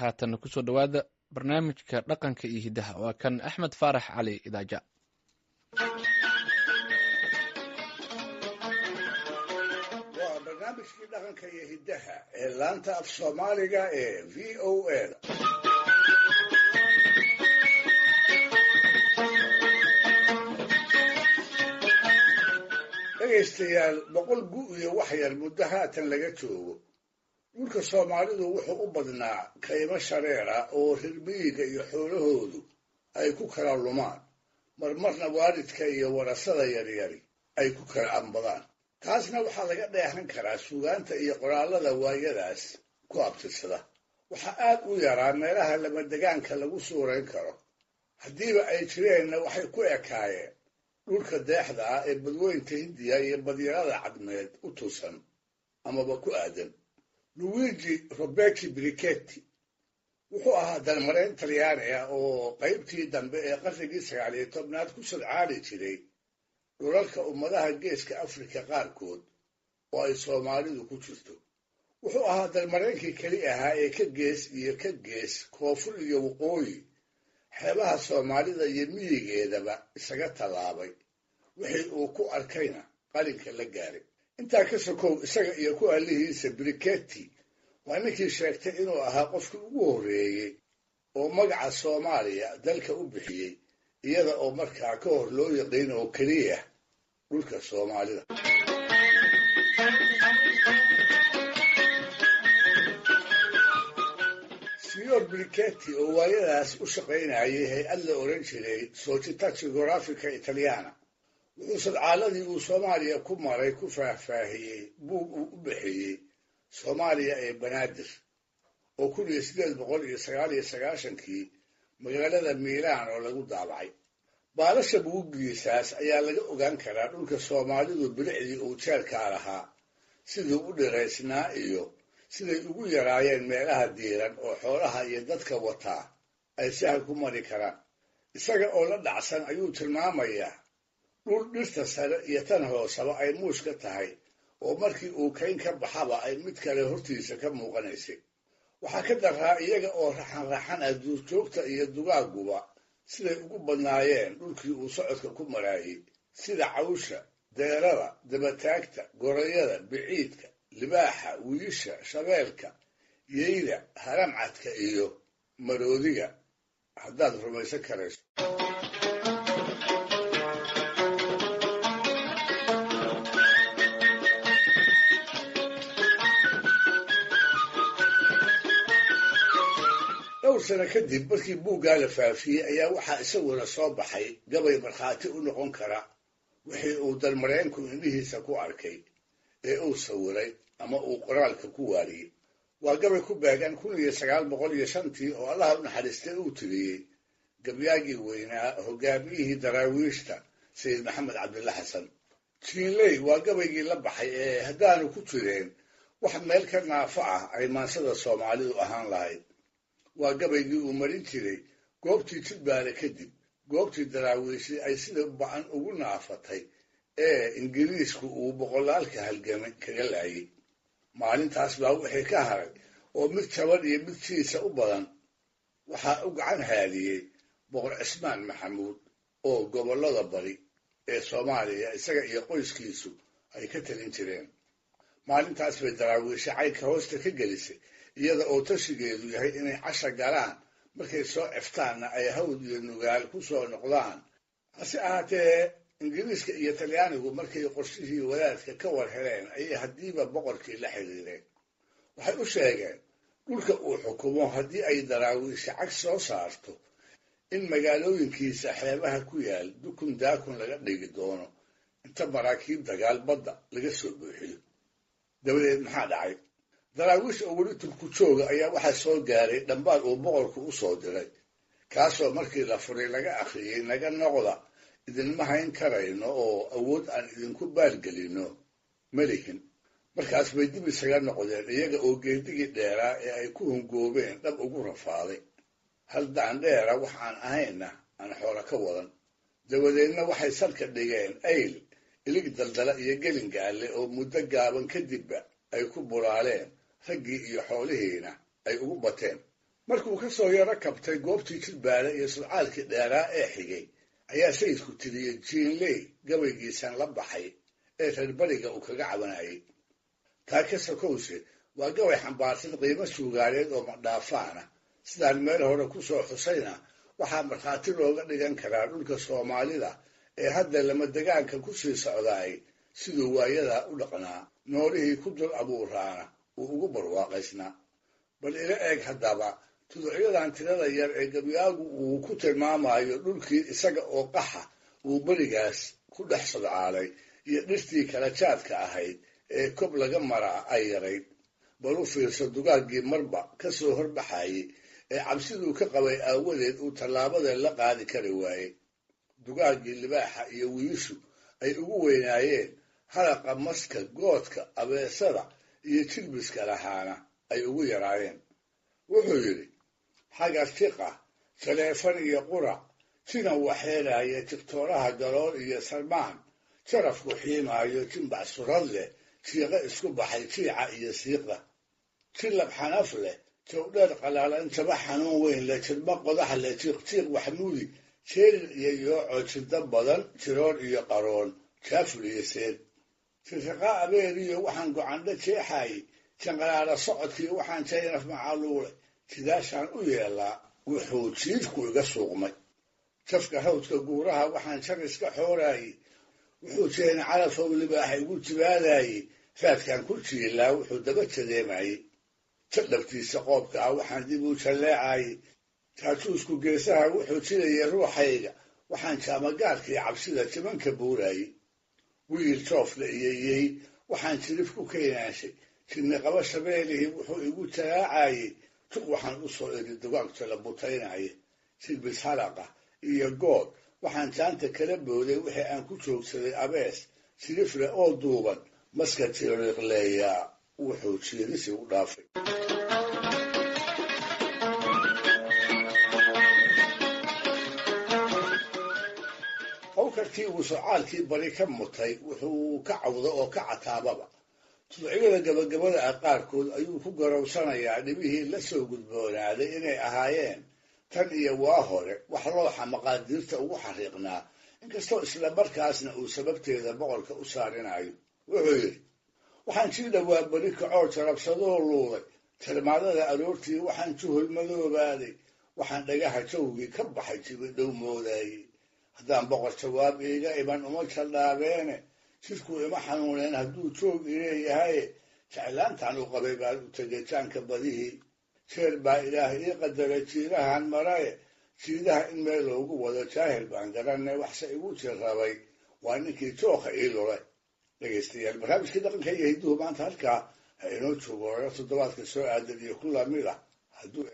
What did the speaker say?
haatan kusoo dhowaada barnaamijka dhaqanka iyo hiddaha waa kan axmed faarax cali idaaja. waa barnaamijkii dhaqanka iyo hiddaha ee laanta af soomaaliga ee v o a da dhegaystayaal, boqol gu iyo wax yar muddo haatan laga joogo dhulka soomaalidu wuxuu u badnaa kaymo shareera oo reer miyiga iyo xoolahoodu ay ku kala lumaan, marmarna waalidka iyo warasada yaryari ay ku kala ambadaan. taasna waxaa laga dheehan karaa suugaanta iyo qoraallada waayadaas ku abtirsada. waxaa aad u yaraa meelaha lamadegaanka lagu suurayn karo, haddiiba ay jireenna waxay ku ekaayeen dhulka deexda ah ee badweynta hindiya iyo badyarada cadmeed u tusan amaba ku aadan. luigi roberti brichetti wuxuu ahaa dalmarayn talyaani ah oo qaybtii dambe ee qarnigii 19aad ku sodcaali jiray dhulalka ummadaha geeska afrika qaarkood oo ay soomaalidu ku jirto. wuxuu ahaa dalmaraynkii keli ahaa ee ka gees iyo ka gees, koonfur iyo waqooyi, xeebaha soomaalida iyo miyigeedaba isaga tallaabay. wixii uu ku arkayna qalinka la gaaray. intaa ka sokow, isaga iyo ku allihiisa brichetti waa ninkii sheegtay inuu ahaa qofkii ugu horreeyey oo magaca soomaaliya dalka u bixiyey, iyada oo markaa ka hor loo yaqiin oo keliya dhulka soomaalida. signor brichetti oo waayadaas u shaqaynayay hay-ad la odhan jiray società geografica italiana wuxuu sadcaaladii uu soomaaliya ku maray ku faahfaahiyey buug uu u bixiyey soomaaliya ee banaadir oo 1899kii magaalada miilaan oo lagu daabacay. baalasha buuggiisaas ayaa laga ogaan karaa dhulka soomaalidu bilicdii uu jeerkaa lahaa, siduu u dhiraysnaa iyo siday ugu yaraayeen meelaha diiran oo xoolaha iyo dadka wataa ay sahal ku mari karaan. isaga oo la dhacsan ayuu tilmaamayaa dhul dhirta sare iyo tan hoosaba ay muush ka tahay oo markii uu kayn ka baxaba ay mid kale hortiisa ka muuqanaysay. waxaa ka daraa iyaga oo raxan ah duurjoogta iyo dugaaguba siday ugu badnaayeen dhulkii uu socodka ku maraayey, sida cawsha, deerada, dabataagta, gorayada, biciidka, libaaxa, wiisha, shabeelka, yeyda, haramcadka iyo maroodiga, haddaad rumaysan karayso. dhowr sano kadib markii buuggaa la faafiyey ayaa waxaa isaguna soo baxay gabay markhaati u noqon kara wixii uu dalmareenku indhihiisa ku arkay ee uu sawiray ama uu qoraalka ku waariyey. waa gabay ku beegan 1905 oo allaha u naxariistay uu tiriyey gabyaagii weynaa hogaamiyihii daraawiishta sayid maxamed cabdilla xasan. jiinley waa gabaygii la baxay ee haddaanu ku jireen wax meel ka naafo ah ay maansada soomaalidu ahaan lahayd. waa gabaygii uu marin jiray goobtii jidbaale kadib, goobtii daraawiishi ay sida ba-an ugu naafatay ee ingiriisku uu boqolaalka halgamay kaga laayay. maalintaas baa wixii ka haray oo mid jaban iyo mid jiisa u badan waxaa u gacan haadiyey boqor cismaan maxamuud oo gobollada bari ee soomaaliya isaga iyo qoyskiisu ay ka talin jireen. maalintaas bay daraawiisha caynka hoosta ka gelisay, iyada oo tashigeedu yahay inay casha galaan, markay soo ceftaanna ay hawd iyo nugaal ku soo noqdaan. hase ahaatee ingiriiska iyo talyaanigu markay qorshihii wadaadka ka war heleen ayay haddiiba boqorkii la xiriireen. waxay u sheegeen dhulka uu xukumo haddii ay daraawiisha cag soo saarto in magaalooyinkiisa xeebaha ku yaal dukun daakun laga dhigi doono inta maraakiib dagaal badda laga soo buuxiyo. dabadeed maxaa dhacay? daraawiish oo weli turku jooga ayaa waxaa soo gaaray dhambaal uu boqorku u soo diray, kaasoo markii la furay laga akhriyey, naga noqda, idinma hayn karayno oo awood aan idinku baalgelinno ma lihin. markaas bay dib isaga noqdeen, iyaga oo geedigii dheeraa ee ay ku hungoobeen dhab ugu rafaaday. hal daandheera wax aan ahayna aan xoolo ka wadan. dabadeedna waxay salka dhigeen ayl, ilig daldala iyo gelingaale oo muddo gaaban kadibba ay ku buraaleen, raggii iyo xoolihiina ay ugu bateen. markuu ka soo yaro kabtay goobtii jilbaale iyo sudcaalkii dheeraa ee xigay ayaa sayidku tiriyey jiinley gabaygiisan la baxay ee reer bariga uu kaga cabanayay. taa ka sokowse waa gabay xambaarsan qiimo suugaaneed oo madhaafaana. sidaan meel hore ku soo xusayna waxaa markhaati looga dhigan karaa dhulka soomaalida ee hadda lama degaanka ku sii socdaay siduu waayadaa u dhaqnaa, noolihii ku dul abuuraana uu ugu barwaaqaysnaa. bal ila eeg haddaba tuducyadan tirada yar ee gabyaagu uu ku tilmaamayo dhulkii isaga oo qaxa uu berigaas ku dhex sodcaalay iyo dhirtii kala jaadka ahayd ee kob laga maraa ay yarayd. bal u fiirso dugaaggii marba ka soo horbaxayey ee cabsiduu ka qabay aawadeed uu tallaabada la qaadi kari waayey. dugaaggii libaaxa iyo wiishu ay ugu weynaayeen, halaqa maska, goodka, abeesada iyo jilbiska lahaana ay ugu yaraayeen. wuxuu yidhi xagar tiqa, taleefan iyo qurac, tinan waxeelaya, tigtooraha galool iyo salmaan, jarafku xiimaayo, jimbac surad leh, siiqo isku baxay jiica iyo siiqda, jilab xanaf leh, jawdheer qalaalan, jaba xanuun weyn leh, jirba qodax leh, jiiqjiiq waxmuudi, jeerir iyo yooco, jirda badan, jiroor iyo qaroon, jaaful iyo seen, firriqa abeeriyo waxaan gocandho jeexaayey, janqaraara socodkii waxaan jaynaf macaluulay, sidaashaan u yeelaa wuxuu jiidku iga suuqmay. jafka hawdka guuraha waxaan jar iska xooraayey, wuxuu jeena calafow libaaxa igu jibaadaayey, raadkaan ku jiilaa wuxuu daba jadeemayey. jadhabtiisa qoobka ah waxaan dib u jalleecaayey, jaajuusku geesaha wuxuu jilayay ruuxayga, waxaan jaamagaarkii cabsida jimanka buuraayey. wiil joofla iyo yey waxaan jirif ku keenaashay, jirni qaba shabeelihii wuxuu igu jalaacayey, tuq waxaan u soo eri dugaagta la butaynaya. silbis halaqa iyo good waxaan jaanta kala booday wixii aan ku joogsaday abees, jirifle oo duuban, maska jiriiqleeyaa wuxuu jiirisi u dhaafay. hawkarkii uu socaalkii bari ka mutay wuxuu ka cawdo oo ka cataababa. tuducyada gabagabada ah qaarkood ayuu ku garowsanayaa dhibihii la soo gudboonaaday inay ahaayeen tan iyo waa hore wax looxa maqaadiirta ugu xariiqnaa, inkastoo isla markaasna uu sababteeda boqolka u saarinayo. wuxuu yidhi waxaan sii dhowaa beri kacoo jarabsadoo luuday, tirmaadada aroortii waxaan juhul madoobaaday, waxaan dhagaha jawgii ka baxay jibidhow moodaayey. haddaan boqor jawaab iiga iman uma jaldhaabeene, jidku ima xanuuneen hadduu joog ileeyahaye, jeclaantaan u qabay baan u tegay jaanka badihii. jeer baa ilaah ii qadaray jiirahan maraye, jiidaha in meel loogu wado jaahil baan garanay, waxse igu jirrabay waa ninkii jooka ii lulay. dhegaystayaal, barnaamijkii dhaqanka iyo hidduhu maanta halkaa ha inoo joogo. toddobaadka soo aadan iyo ku lamid ah hadduu